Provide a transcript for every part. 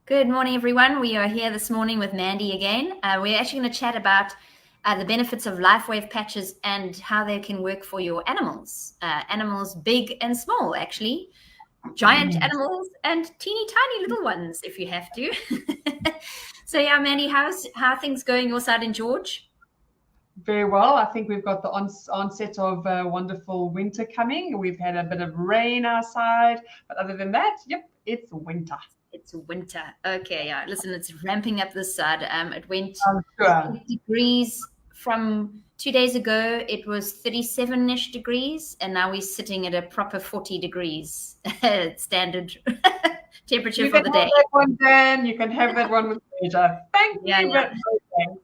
Good morning, everyone. We are here this morning with Mandy again. We're actually going to chat about the benefits of Lifewave patches and how they can work for your animals. Animals big and small, actually. Giant animals and teeny tiny little ones, if you have to. So yeah, Mandy, how are things going your side in George? Very well. I think we've got the onset of wonderful winter coming. We've had a bit of rain outside, but other than that, yep, it's winter. It's winter. Okay, yeah. Listen, it's ramping up this side. It went I'm sure. 8 degrees from 2 days ago. It was 37-ish degrees, and now we're sitting at a proper 40 degrees standard temperature You for can the have day. that one, Dan. You can have that one with pleasure. Thank Yeah, you, yeah. but no thanks.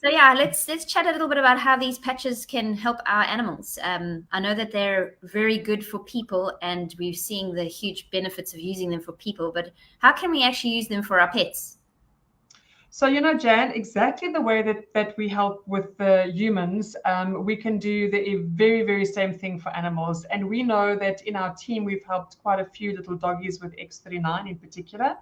So yeah, let's chat a little bit about how these patches can help our animals. I know that they're very good for people, and we're seeing the huge benefits of using them for people. But how can we actually use them for our pets? So, Jan, exactly the way that we help with the humans, we can do the very, very same thing for animals. And we know that in our team, we've helped quite a few little doggies with X39 in particular,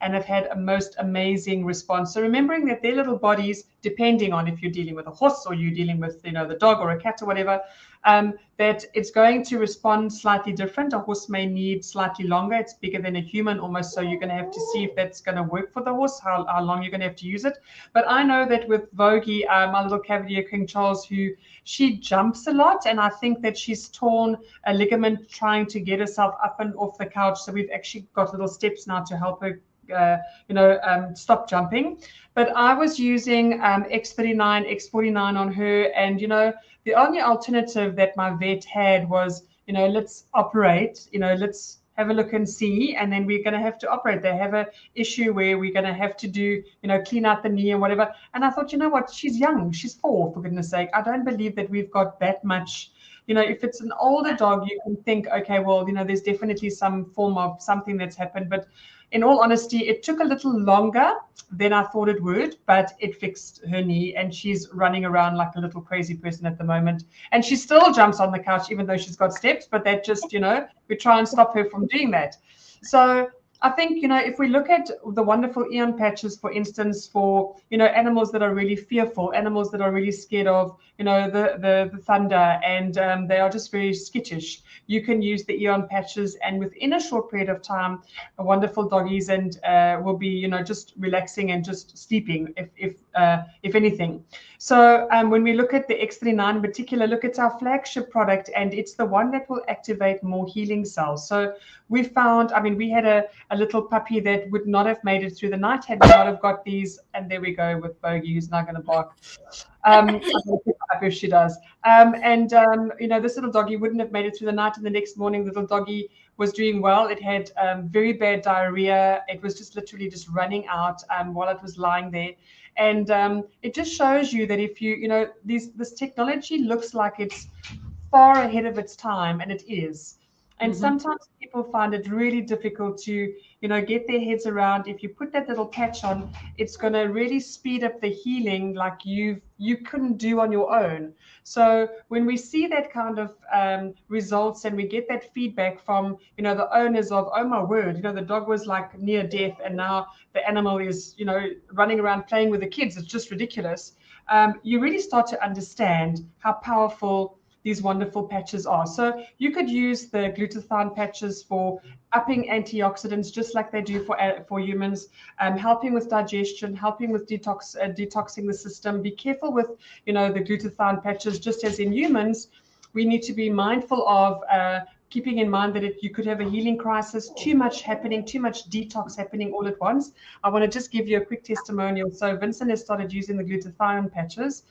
and have had a most amazing response. So remembering that their little bodies, depending on if you're dealing with a horse or you're dealing with, the dog or a cat or whatever, that it's going to respond slightly different. A horse may need slightly longer. It's bigger than a human almost. So you're going to have to see if that's going to work for the horse, how long you're going to have to use it. But I know that with Vogie, my little Cavalier King Charles, she jumps a lot. And I think that she's torn a ligament trying to get herself up and off the couch. So we've actually got little steps now to help her stop jumping. But I was using X39, X49 on her, and the only alternative that my vet had was, let's operate, let's have a look and see, and then we're going to have to operate. They have a issue where we're going to have to do, clean out the knee and whatever. And I thought, you know what, she's young, she's 4, for goodness sake. I don't believe that we've got that much. If it's an older dog, you can think, okay, well, there's definitely some form of something that's happened. But in all honesty, it took a little longer than I thought it would, but it fixed her knee, and she's running around like a little crazy person at the moment. And she still jumps on the couch, even though she's got steps, but that just, we try and stop her from doing that. So I think, if we look at the wonderful Eon patches, for instance, for, animals that are really fearful, animals that are really scared of, the thunder, and they are just very skittish, you can use the Eon patches, and within a short period of time, a wonderful doggies and will be, just relaxing and just sleeping, if anything. So when we look at the X39 in particular, look, it's our flagship product, and it's the one that will activate more healing cells. So we found, we had a little puppy that would not have made it through the night had we not have got these. And there we go with Bogey, who's now going to bark. I'm going to pick her up if she does. This little doggy wouldn't have made it through the night, and the next morning, the little doggy was doing well. It had very bad diarrhea. It was just literally just running out while it was lying there. And it just shows you that if this technology looks like it's far ahead of its time, and it is. And sometimes people find it really difficult to, get their heads around. If you put that little patch on, it's going to really speed up the healing like you couldn't do on your own. So when we see that kind of results, and we get that feedback from, the owners of, oh my word, the dog was like near death, and now the animal is, running around playing with the kids. It's just ridiculous. You really start to understand how powerful these wonderful patches are. So you could use the glutathione patches for upping antioxidants, just like they do for humans, helping with digestion, helping with detoxing the system. Be careful with, the glutathione patches, just as in humans, we need to be mindful of keeping in mind that you could have a healing crisis, too much happening, too much detox happening all at once. I want to just give you a quick testimonial. So Vincent has started using the glutathione patches,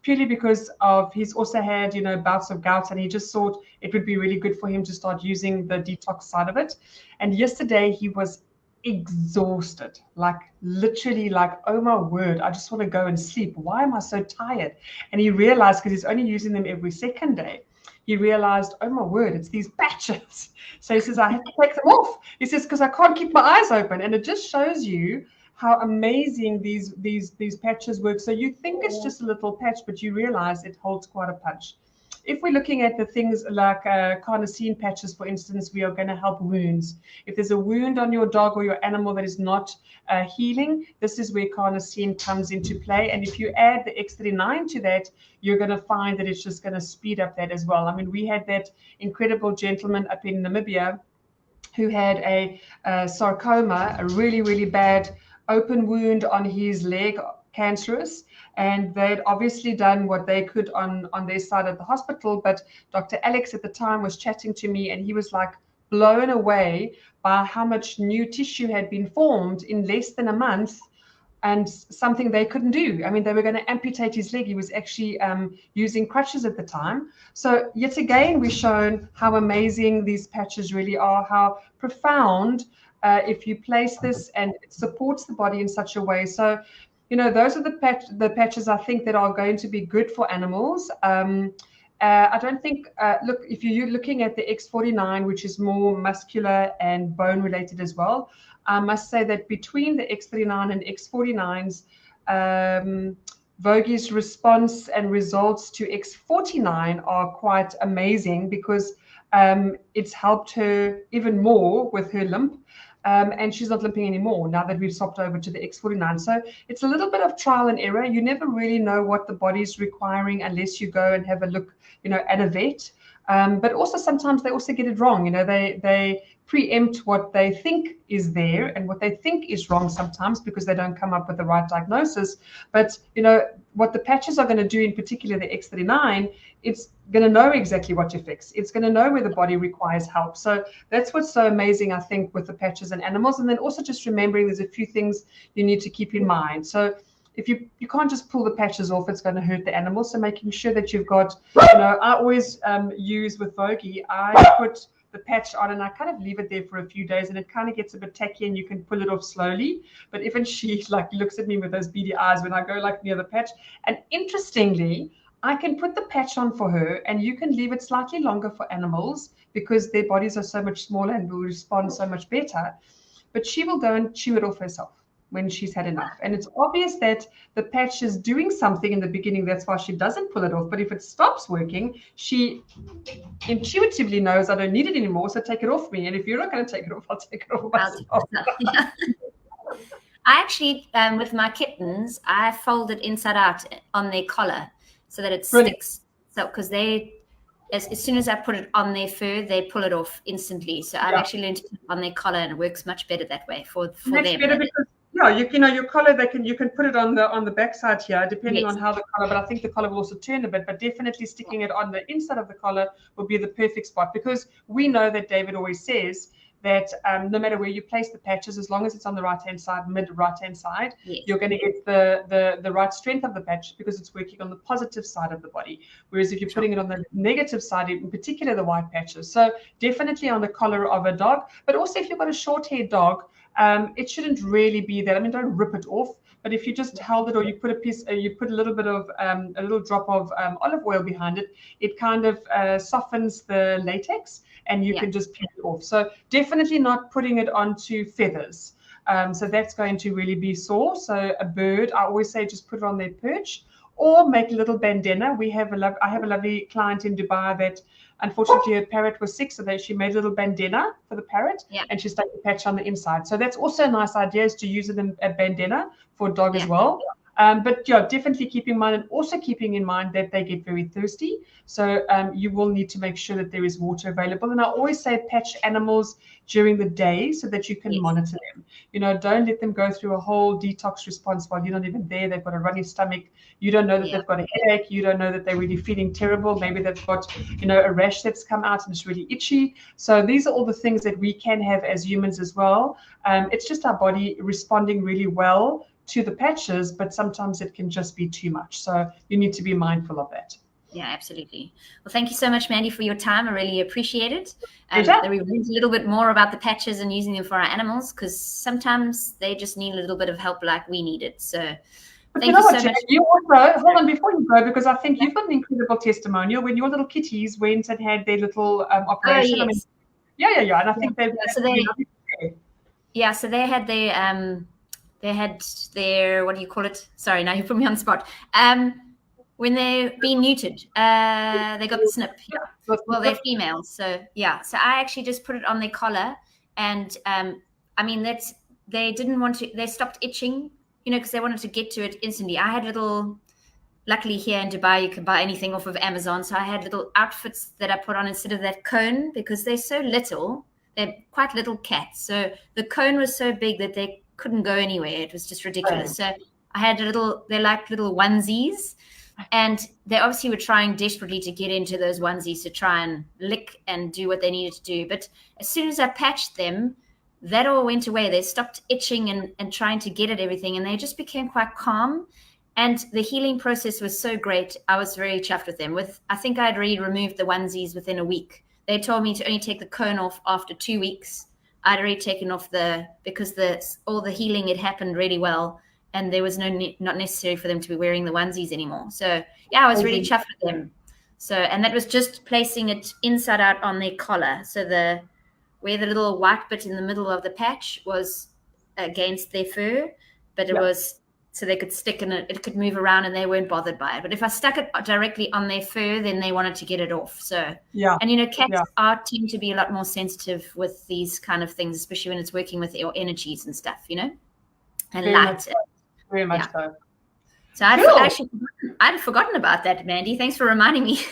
purely because of he's also had bouts of gout, and he just thought it would be really good for him to start using the detox side of it. And yesterday he was exhausted, like literally like, oh my word, I just want to go and sleep. Why am I so tired? And he realized, because he's only using them every second day, he realized, oh my word, it's these patches. So he says, I have to take them off. He says, because I can't keep my eyes open. And it just shows you how amazing these patches work. So you think it's just a little patch, but you realize it holds quite a punch. if we're looking at the things like carnosine patches, for instance, we are going to help wounds. If there's a wound on your dog or your animal that is not healing, this is where carnosine comes into play. And if you add the X39 to that, you're going to find that it's just going to speed up that as well. I mean, we had that incredible gentleman up in Namibia who had a sarcoma, a really, really bad open wound on his leg, cancerous. And they'd obviously done what they could on their side of the hospital. But Dr. Alex at the time was chatting to me, and he was like blown away by how much new tissue had been formed in less than a month, and something they couldn't do. I mean, they were going to amputate his leg. He was actually using crutches at the time. So yet again, we've shown how amazing these patches really are, how profound if you place this, and it supports the body in such a way. So, those are the patches I think that are going to be good for animals. I don't think, look, if you're looking at the X49, which is more muscular and bone related as well, I must say that between the X39 and X49s, Vogie's response and results to X49 are quite amazing, because it's helped her even more with her limp. And she's not limping anymore now that we've swapped over to the X49. So it's a little bit of trial and error. You never really know what the body's requiring unless you go and have a look, at a vet. But also sometimes they also get it wrong. They preempt what they think is there and what they think is wrong sometimes, because they don't come up with the right diagnosis. But what the patches are going to do, in particular the X39, it's going to know exactly what to fix. It's going to know where the body requires help. So that's what's so amazing, I think, with the patches and animals. And then also just remembering there's a few things you need to keep in mind. So if you can't just pull the patches off, it's going to hurt the animal. So making sure that you've got, I always use with Vogie, I put the patch on and I kind of leave it there for a few days, and it kind of gets a bit tacky and you can pull it off slowly. But even she looks at me with those beady eyes when I go near the patch. And interestingly, I can put the patch on for her, and you can leave it slightly longer for animals because their bodies are so much smaller and will respond so much better. But she will go and chew it off herself when she's had enough. And it's obvious that the patch is doing something in the beginning. That's why she doesn't pull it off. But if it stops working, she intuitively knows I don't need it anymore, so take it off me. And if you're not going to take it off, I'll take it off myself. I actually, with my kittens, I fold it inside out on their collar so that it sticks. So because as soon as I put it on their fur, they pull it off instantly. So I've actually learned to put it on their collar, and it works much better that way for them. Better because your collar, you can put it on the backside here, depending on how the collar. But I think the collar will also turn a bit. But definitely sticking it on the inside of the collar will be the perfect spot, because we know that David always says that no matter where you place the patches, as long as it's on the right-hand side, mid-right-hand side, you're going to get the right strength of the patch, because it's working on the positive side of the body. Whereas if you're putting it on the negative side, in particular the white patches. So definitely on the collar of a dog. But also if you've got a short-haired dog, it shouldn't really be that. I mean, don't rip it off. But if you just held it, or you put a little bit of a little drop of olive oil behind it, it kind of softens the latex, and you can just peel it off. So definitely not putting it onto feathers. So that's going to really be sore. So a bird, I always say, just put it on their perch, or make a little bandana. I have a lovely client in Dubai that, unfortunately, her parrot was sick, so she made a little bandana for the parrot, and she stuck the patch on the inside. So that's also a nice idea, is to use it in a bandana for a dog as well. But definitely keep in mind, and also keeping in mind that they get very thirsty. So you will need to make sure that there is water available. And I always say patch animals during the day so that you can monitor them. Don't let them go through a whole detox response while you're not even there. They've got a runny stomach. You don't know that they've got a headache. You don't know that they're really feeling terrible. Maybe they've got, a rash that's come out and it's really itchy. So these are all the things that we can have as humans as well. It's just our body responding really well to the patches, but sometimes it can just be too much. So you need to be mindful of that. Yeah, absolutely. Well, thank you so much, Mandy, for your time. I really appreciate it. We learned a little bit more about the patches and using them for our animals, because sometimes they just need a little bit of help like we need it. So thank you so much. You also, hold on before you go, because I think you've got an incredible testimonial when your little kitties went and had their little operation. Oh, yes. And I think so they had their what do you call it? Sorry, now you put me on the spot. when they're being neutered. They got the snip. Yeah. Well, they're females, so yeah. So I actually just put it on their collar, and I mean they didn't want to. They stopped itching, because they wanted to get to it instantly. I had little. Luckily, here in Dubai, you can buy anything off of Amazon. So I had little outfits that I put on instead of that cone because they're so little. They're quite little cats. So the cone was so big that they couldn't go anywhere. It was just ridiculous. Right. So I had they're like little onesies. And they obviously were trying desperately to get into those onesies to try and lick and do what they needed to do. But as soon as I patched them, that all went away. They stopped itching and trying to get at everything. And they just became quite calm. And the healing process was so great. I was very chuffed with them. I think I'd already removed the onesies within a week. They told me to only take the cone off after 2 weeks. I'd already taken off because all the healing had happened really well, and there was not necessary for them to be wearing the onesies anymore. So yeah, I was really chuffed with them. So, and that was just placing it inside out on their collar. So where the little white bit in the middle of the patch was against their fur, but it was so they could stick in it could move around and they weren't bothered by it. But if I stuck it directly on their fur, then they wanted to get it off. So and cats tend to be a lot more sensitive with these kind of things, especially when it's working with your energies and stuff, and very light. Very much so. So I'd forgotten about that, Mandy. Thanks for reminding me.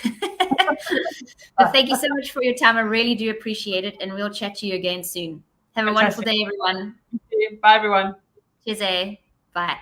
But thank you so much for your time. I really do appreciate it, and we'll chat to you again soon. Have a wonderful day, everyone. Bye, everyone. Cheers. Bye.